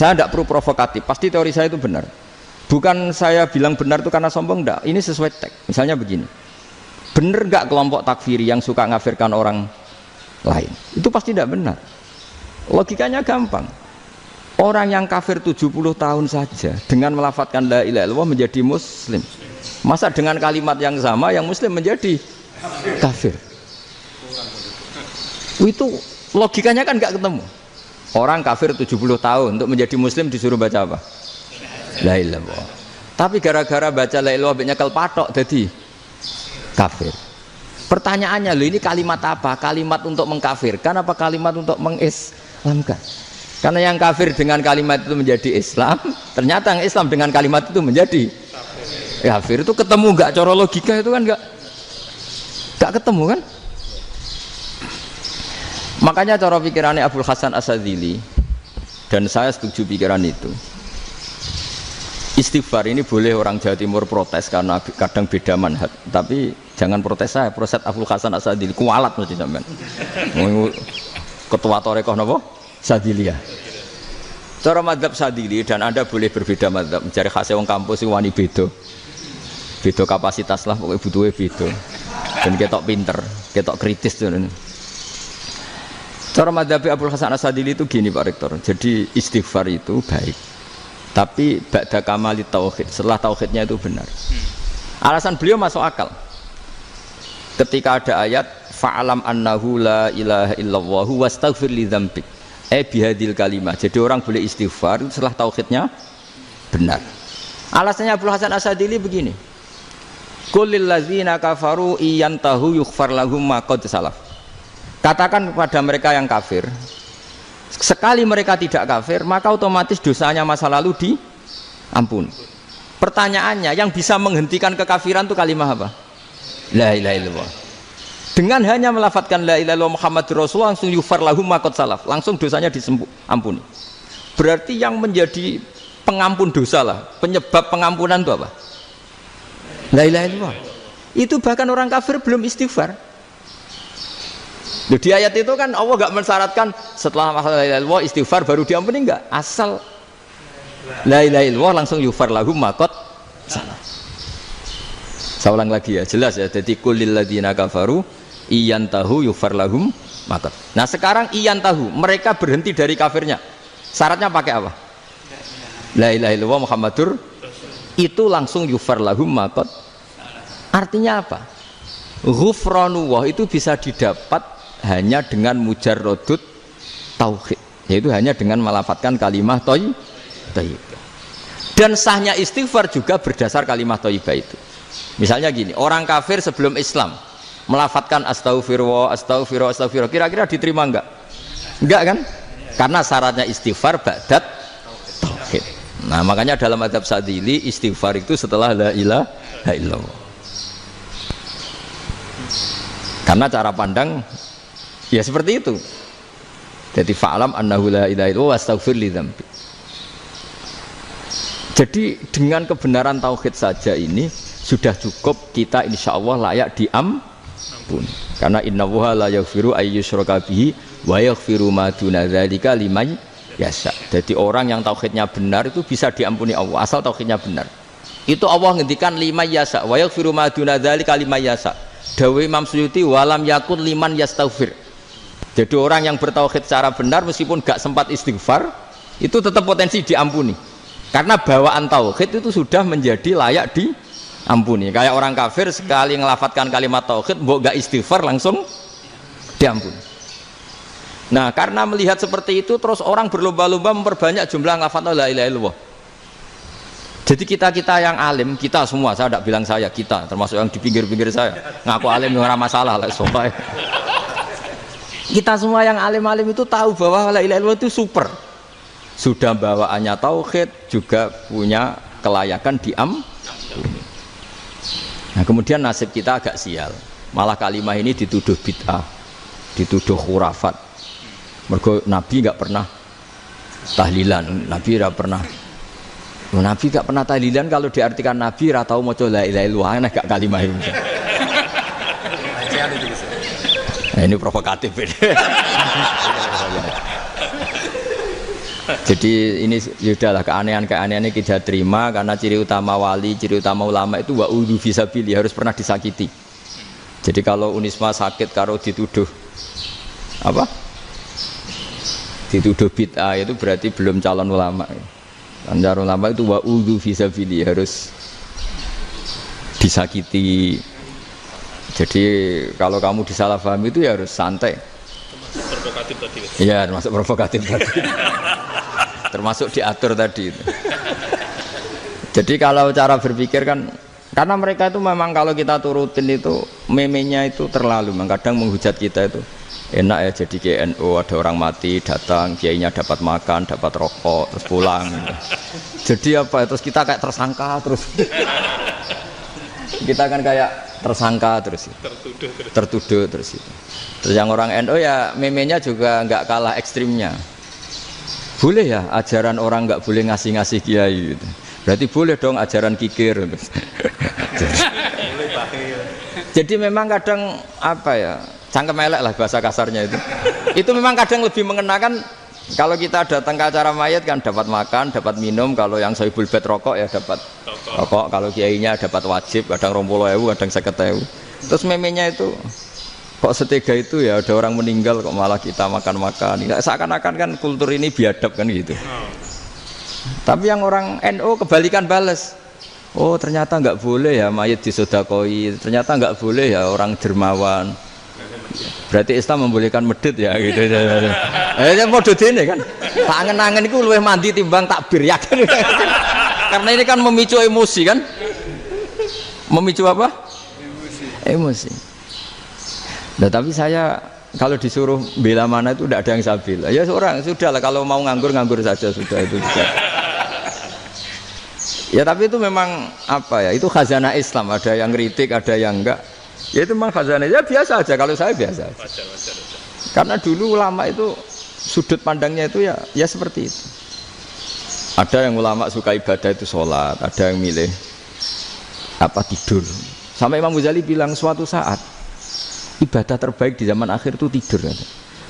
Saya tidak perlu provokatif, pasti teori saya itu benar. Bukan saya bilang benar itu karena sombong, enggak. Ini sesuai teks. Misalnya begini, benar enggak kelompok takfiri yang suka ngafirkan orang lain? Itu pasti tidak benar. Logikanya gampang. Orang yang kafir 70 tahun saja dengan melafadzkan la ilaha illallah menjadi muslim. Masa dengan kalimat yang sama yang muslim menjadi kafir? Itu logikanya kan enggak ketemu. Orang kafir 70 tahun untuk menjadi muslim disuruh baca apa? La ilaha illallah. Tapi gara-gara baca la ilaha illallah nyekel patok jadi kafir. Pertanyaannya, loh ini kalimat apa? Kalimat untuk mengkafirkan apa kalimat untuk mengislamkan? Karena yang kafir dengan kalimat itu menjadi Islam, ternyata yang Islam dengan kalimat itu menjadi kafir. Itu ketemu enggak cara logika itu kan enggak ketemu kan? Makanya cara pikirannya Abul Hasan Asyadzili, dan saya setuju pikiran itu. Istighfar ini boleh orang Jawa Timur protes karena kadang beda manhaj, tapi jangan protes saya, protes Abul Hasan Asyadzili kualat mesti sampean. Ketua Torekoh napa? Sadziliyah. Cara madzhab Sadzili, dan Anda boleh berbeda madzhab, mencari khasnya wong kampus sing wani beda. Beda kapasitas lah, pokoknya butuhnya beda. Dan ketok pinter, ketok kritis tuh. Cara madzhab Abul Hasan Asyadzili itu gini Pak Rektor. Jadi istighfar itu baik, tapi ba'da kamali tauhid, setelah tauhidnya itu benar. Alasan beliau masuk akal. Ketika ada ayat fa'alam annahu la ilaha illallah wastaghfir li dzambik. Bihadil kalimah. Jadi orang boleh istighfar setelah tauhidnya benar. Alasannya Abul Hasan Asyadzili begini. Qul lil ladzina kafaru iyantahu yughfar lahum ma qad salaf. Katakan kepada mereka yang kafir, sekali mereka tidak kafir, maka otomatis dosanya masa lalu diampuni. Pertanyaannya, yang bisa menghentikan kekafiran itu kalimat apa? La ilaha illallah. Dengan hanya melafadzkan la ilaha illallah Muhammadur Rasulullah, langsung yughfar lahum ma qad salaf, langsung dosanya diampuni. Berarti yang menjadi pengampun dosa lah, penyebab pengampunan itu apa? La ilaha illallah. Itu bahkan orang kafir belum istighfar. Di ayat itu kan Allah gak mensyaratkan setelah la ilaha illallah istighfar baru diampuni, enggak. Asal la ilaha illallah langsung yughfar lahum ma qad salaf. Saya ulang lagi ya, jelas ya. Jadi kulil ladzina kafaru iyantahu yughfar lahum ma qad. Nah sekarang iyantahu, mereka berhenti dari kafirnya. Syaratnya pakai apa? La ilaha illallah Muhammadur, itu langsung yughfar lahum ma qad. Artinya apa? Ghufranullah itu bisa didapat hanya dengan mujarrodut tauhid, yaitu hanya dengan melafadzkan kalimat thayyibah. Dan sahnya istighfar juga berdasar kalimat thayyibah itu. Misalnya gini, orang kafir sebelum Islam melafadzkan astaghfirullah, astaghfirullah, astaghfirullah, kira-kira diterima enggak? Enggak kan? Karena syaratnya istighfar ba'dat tauhid. Nah makanya dalam madzhab Sadzili istighfar itu setelah la ilaha illallah. Karena cara pandang ya seperti itu. Jadi fa'alam annahu la ilaha illallah wastaghfir li dzambi. Jadi dengan kebenaran tauhid saja ini sudah cukup kita insya Allah layak diampuni. Karena innallaha la yaghfiru ayyusyraka bihi wa yaghfiru ma duna dzalika liman yasha. Jadi orang yang tauhidnya benar itu bisa diampuni Allah asal tauhidnya benar. Itu Allah ngendikan liman yasha wa yaghfiru ma duna dzalika liman yasha. Dawe Imam Suyuti walam yakun liman yastaghfir. Jadi orang yang bertauhid secara benar meskipun gak sempat istighfar itu tetap potensi diampuni. Karena bawaan tauhid itu sudah menjadi layak diampuni. Kayak orang kafir sekali ngelafadzkan kalimat tauhid mbok gak istighfar langsung diampuni. Nah, karena melihat seperti itu terus orang berlomba-lomba memperbanyak jumlah ngelafadzkan la ilaha illallah. Jadi kita yang alim, kita semua, saya tidak bilang saya, kita termasuk yang di pinggir-pinggir saya ngaku alim ora masalah lah soalnya. Kita semua yang alim-alim itu tahu bahwa la ilaha illallah itu super. Sudah bawaannya tauhid, juga punya kelayakan diampuni. Nah, kemudian nasib kita agak sial. Malah kalimat ini dituduh bid'ah, dituduh khurafat. Mergo Nabi enggak pernah tahlilan, Nabi enggak pernah. Nabi enggak pernah tahlilan, kalau diartikan Nabi ora tau maca la ilaha illallah, enak gak kalimat ini. Nah, ini provokatif ini. Jadi ini sudahlah keanehan-keanehan ini kita terima karena ciri utama wali, ciri utama ulama itu wa'udhu fisabili, harus pernah disakiti. Jadi kalau Unisma sakit kalau dituduh apa? Dituduh bid'ah itu berarti belum calon ulama. Calon ulama itu wa'udhu fisabili, harus disakiti. Jadi kalau kamu disalahpahami itu ya harus santai. Termasuk provokatif tadi. Iya, termasuk provokatif tadi. Termasuk diatur tadi itu. Jadi kalau cara berpikir kan, karena mereka itu memang kalau kita turutin itu memenya itu terlalu, kadang menghujat kita itu enak ya jadi KNU, ada orang mati datang, kiainya dapat makan, dapat rokok, terus pulang. Jadi apa? Terus kita kayak tersangka terus. Kita kan kayak tersangka terus. Tertuduh terus itu. Terus yang orang NU ya memenya juga nggak kalah ekstrimnya. Boleh ya ajaran orang nggak boleh ngasih-ngasih kiai gitu. Berarti boleh dong ajaran kikir. Jadi memang kadang apa ya, cangkem elek lah bahasa kasarnya itu. Itu memang kadang lebih mengenakan kalau kita datang ke acara mayat kan dapat makan, dapat minum. Kalau yang sohibul bed rokok ya dapat rokok. Kalau kiainya dapat wajib, kadang 20.000, kadang 50.000. Terus memenya itu kok setega itu ya, ada orang meninggal kok malah kita makan-makan. Seakan-akan kan kultur ini biadab kan gitu. Tapi yang orang NU kebalikan bales. Oh ternyata nggak boleh ya mayat disodakoi. Ternyata nggak boleh ya orang dermawan. Berarti Islam membolehkan medit ya gitu. Ya modus ini kan. Tangan-tangan itu luwih mandi timbang takbir ya kan. Karena ini kan memicu emosi kan. Memicu apa? Emosi. Nah, tapi saya kalau disuruh bela mana itu tidak ada yang saya bela. Ya seorang sudah lah, kalau mau nganggur saja sudah itu. Sudah. Ya tapi itu memang apa ya? Itu khazanah Islam. Ada yang kritik, ada yang enggak. Ya itu memang khazanah. Ya biasa aja. Kalau saya biasa. Wajar. Karena dulu ulama itu sudut pandangnya itu ya seperti itu. Ada yang ulama suka ibadah itu sholat, ada yang milih apa tidur. Sampai Imam Ghazali bilang suatu saat ibadah terbaik di zaman akhir itu tidur kan.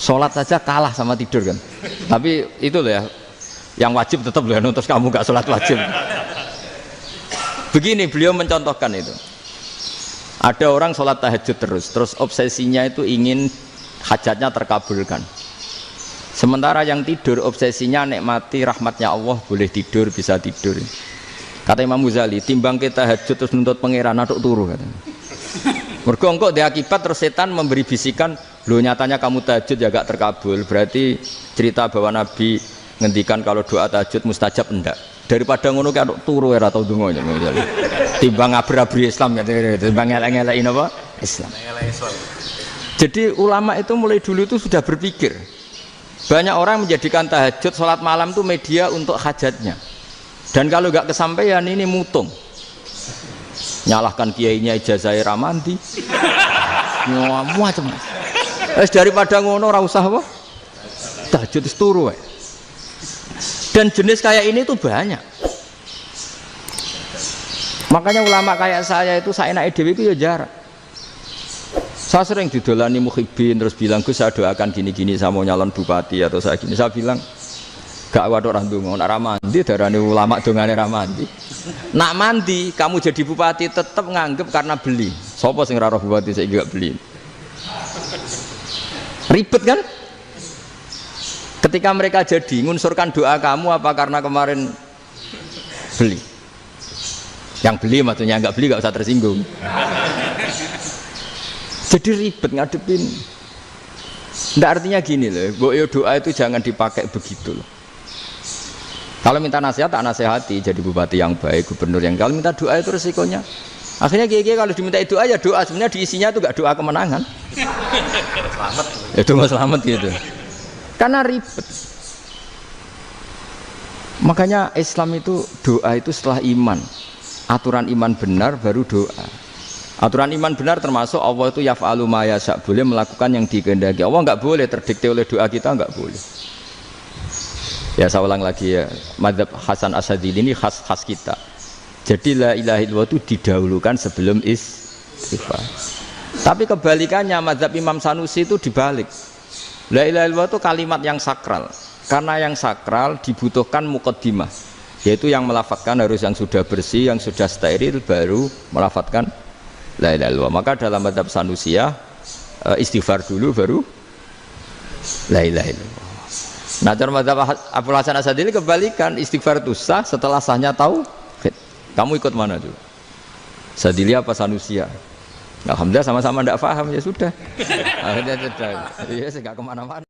Sholat saja kalah sama tidur kan. Tapi itu loh ya, yang wajib tetap loh, terus kamu gak sholat wajib. Begini beliau mencontohkan itu. Ada orang sholat tahajud terus obsesinya itu ingin hajatnya terkabulkan. Sementara yang tidur obsesinya nikmati rahmatnya Allah, boleh tidur, bisa tidur. Kata Imam Ghazali, timbang kita tahajud terus nuntut pangeran aduk turu katanya. Mergo engko dia akibat terus setan memberi bisikan, lo nyatanya kamu tahajud ya gak terkabul. Berarti cerita bahwa Nabi ngendikan kalau doa tahajud mustajab enggak. Daripada ngono kayak turu ora tau donga ya. Timbang ngabri-abri Islam ya, timbang ngelek-ngelekin apa? Islam. Jadi ulama itu mulai dulu itu sudah berpikir. Banyak orang menjadikan tahajud sholat malam itu media untuk hajatnya. Dan kalau gak kesampaian ini mutung. Nyalahkan kiainya ijazah ramandi macam daripada ngono ora usah apa tahajud turu. Dan jenis kayak ini tuh banyak. Makanya ulama kayak saya itu saya naik dewi itu ya jarak. Saya sering didolani muhibbin terus bilang Gus saya doakan gini-gini saya mau nyalon bupati atau saya gini. Saya bilang gak waduh orang dongo nak ramandi darane ulama dongane ramandi. Nak mandi kamu jadi bupati tetap nganggep karena beli. Sopo sing ora roh bupati saya juga beli. Ribet kan? Ketika mereka jadi ngunsurkan doa kamu apa karena kemarin beli? Yang beli maksudnya nggak beli nggak usah tersinggung. Jadi ribet ngadepin. Nggak artinya gini loh, doa itu jangan dipakai begitu loh. Kalau minta nasihat tak nasihati jadi bupati yang baik, gubernur yang kalau minta doa itu resikonya. Akhirnya kiai kalau diminta doa ya doa sebenarnya diisinya itu gak doa kemenangan. Selamat. Itu nggak selamat gitu. Karena ribet. Makanya Islam itu doa itu setelah iman. Aturan iman benar baru doa. Aturan iman benar termasuk Allah itu yaf'alu ma yasha, boleh melakukan yang dikehendaki. Allah nggak boleh terdikte oleh doa kita, nggak boleh. Ya saya ulang lagi ya, mazhab Hasan Asyadzili ini khas kita. Jadi la ilaha illallah itu didahulukan sebelum istighfar. Tapi kebalikannya mazhab Imam Sanusi itu dibalik. La ilaha illallah itu kalimat yang sakral. Karena yang sakral dibutuhkan muqaddimah, yaitu yang melafadzkan harus yang sudah bersih, yang sudah steril baru melafadzkan la ilaha illallah. Maka dalam mazhab Sanusiyah istighfar dulu baru la ilaha illallah. Nah, cara mazhab Abu Hasan Asy'adili kebalikan, istighfar itu sah setelah sahnya tauhid. Kamu ikut mana dulu? Sadili apa Sanusiyah? Alhamdulillah sama-sama tidak paham, ya sudah. Akhirnya sudah. Ya, enggak kemana-mana.